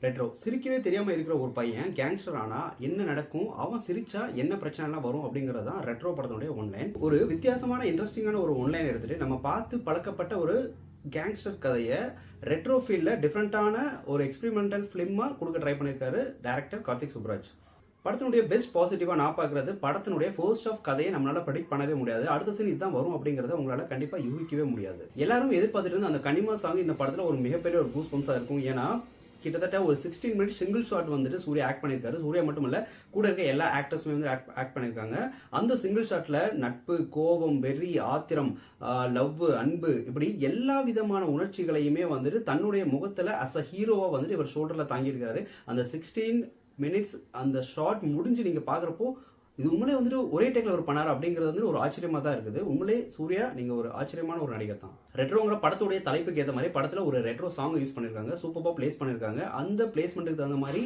Retro சிரிக்கவே தெரியாம இருக்கிற ஒரு பையன் கேங்ஸ்டர் ஆனா என்ன நடக்கும், அவன் சிரிச்சா என்ன பிரச்சனை எல்லாம் வரும் அப்படிங்கறது தான் ரெட்ரோ படத்தினுடைய ஒன்லைன். ஒரு வித்தியாசமான இன்ட்ரெஸ்டிங்கான ஒரு ஒன்லைன் எடுத்துட்டு நம்ம பார்த்து பழக்கப்பட்ட ஒரு கேங்ஸ்டர் கதையை ரெட்ரோ ஃபீல்ட்ல டிஃப்ரெண்டான ஒரு எக்ஸ்பெரிமெண்டல் ஃபிலிமா கொடுக்க ட்ரை பண்ணியிருக்காரு டைரக்டர் கார்த்திக் சுப்ராஜ். படத்தினுடைய பெஸ்ட் பாசிட்டிவா நான் பார்க்கறது படத்தினுடைய ஃபர்ஸ்ட் ஆஃப் கதையை நம்மளால ப்ரெடிக்ட் பண்ணவே முடியாது. அடுத்த சீன் இதுதான் வரும் அப்படிங்கறத உங்களால கண்டிப்பா யூகிக்கவே முடியாது. எல்லாரும் எதிர்பார்த்துட்டு இருந்த அந்த கனிமா சாங் இந்த படத்துல ஒரு மிகப்பெரிய ஒரு கூஸ் பம்ஸா இருக்கும். ஏன்னா கிட்டத்தட்ட ஒரு 16 மினிட் சிங்கிள் ஷாட் வந்துட்டு சூர்யா ஆக்ட் பண்ணியிருக்காரு. சூர்யா மட்டும் இல்ல, கூட இருக்க எல்லா ஆக்டர்ஸுமே வந்து ஆக்ட் பண்ணியிருக்காங்க. அந்த சிங்கிள் ஷாட்ல நட்பு, கோபம், வெறி, ஆத்திரம், லவ், அன்பு, இப்படி எல்லா விதமான உணர்ச்சிகளையுமே வந்துட்டு தன்னுடைய முகத்துல அஸ் அ ஹீரோவா வந்துட்டு இவர் ஷோல்டர்ல தாங்கியிருக்காரு. அந்த 16 மினிட்ஸ் அந்த ஷாட் முடிஞ்சு நீங்க பாக்குறப்போ இது உண்மையிலே வந்துட்டு ஒரே டேக்ல ஒரு பண்ணாரு அப்படிங்கிறது வந்து ஒரு ஆச்சரியமா தான் இருக்குது. உண்மையிலே சூர்யா நீங்க ஒரு ஆச்சரியமான ஒரு நடிகர் தான். ரெட்ரோங்கிற படத்துடைய தலைப்புக்கு ஏற்ற மாதிரி படத்துல ஒரு ரெட்ரோ சாங் யூஸ் பண்ணிருக்காங்க, சூப்பரா பிளேஸ் பண்ணிருக்காங்க. அந்த பிளேஸ்மெண்ட்டுக்கு தகுந்த மாதிரி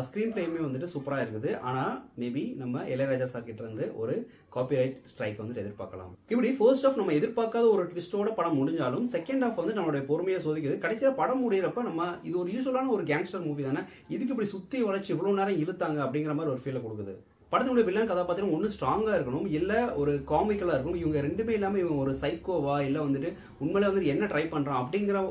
ஸ்கிரீன் பிளேயுமே வந்துட்டு சூப்பரா இருக்குது. ஆனா மேபி நம்ம இளையராஜா சார் கிட்ட இருந்து ஒரு காப்பிரைட் ஸ்ட்ரைக் வந்துட்டு எதிர்பார்க்கலாம். இப்படி ஃபர்ஸ்ட் ஆஃப் நம்ம எதிர்பார்க்காத ஒரு ட்விஸ்டோட படம் முடிஞ்சாலும் செகண்ட் ஆஃப் வந்து நம்மளுடைய பொறுமையை சோதிக்குது. கடைசியா படம் முடிகிறப்ப நம்ம இது ஒரு யூஸ்வலான ஒரு கேங்ஸ்டர் மூவி தானே, இதுக்கு இப்படி சுத்தி வளைச்சு இவ்வளவு நேரம் இழுத்தாங்க அப்படிங்கிற மாதிரி ஒரு ஃபீலை கொடுக்குது. படத்தினுடைய வில்லன் கதாபாத்திரம் ஒன்று ஸ்ட்ராங்கா இருக்கணும், இல்ல ஒரு காமிக்கலா இருக்கணும். இவங்க ரெண்டுமே இல்லாம இவங்க ஒரு சைக்கோவா இல்ல வந்துட்டு உண்மையில வந்துட்டு என்ன ட்ரை பண்றான் அப்படிங்கிற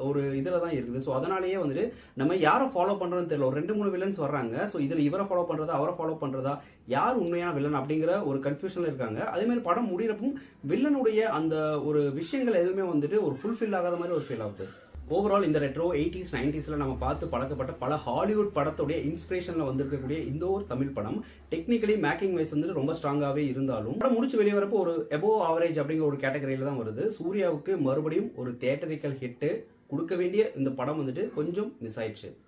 ஒரு இதுல தான் இருக்குது. ஸோ அதனாலேயே வந்துட்டு நம்ம யாரை ஃபாலோ பண்றோம்னு தெரியல. ஒரு 2-3 வில்லன்ஸ் வர்றாங்க. ஸோ இதுல இவரை ஃபாலோ பண்றதா அவரை ஃபாலோ பண்றதா, யார் உண்மையான வில்லன் அப்படிங்கிற ஒரு கன்ஃபியூஷன்ல இருக்காங்க. அதே மாதிரி படம் முடிகிறப்பும் வில்லனுடைய அந்த ஒரு விஷயங்கள் எதுவுமே வந்துட்டு ஒரு ஃபுல்ஃபில் ஆகாத மாதிரி ஒரு ஃபீல் ஆகுது. ஓவரால் இந்த ரெட்ரோ 80s 90sல நம்ம பார்த்து பழக்கப்பட்ட பல ஹாலிவுட் படத்துடைய இன்ஸ்பிரேஷன்ல வந்திருக்கக்கூடிய இந்த ஒரு தமிழ் படம் டெக்னிக்கலி மேக்கிங் வைஸ் வந்து ரொம்ப ஸ்ட்ராங்காவே இருந்தாலும் படம் முடிச்சு வெளியே வரப்போ ஒரு எபோவ் ஆவரேஜ் அப்படிங்கிற ஒரு கேட்டகரியில தான் வருது. சூர்யாவுக்கு மறுபடியும் ஒரு தியேட்டரிக்கல் ஹிட் கொடுக்க வேண்டிய இந்த படம் வந்துட்டு கொஞ்சம் மிஸ் ஆயிடுச்சு.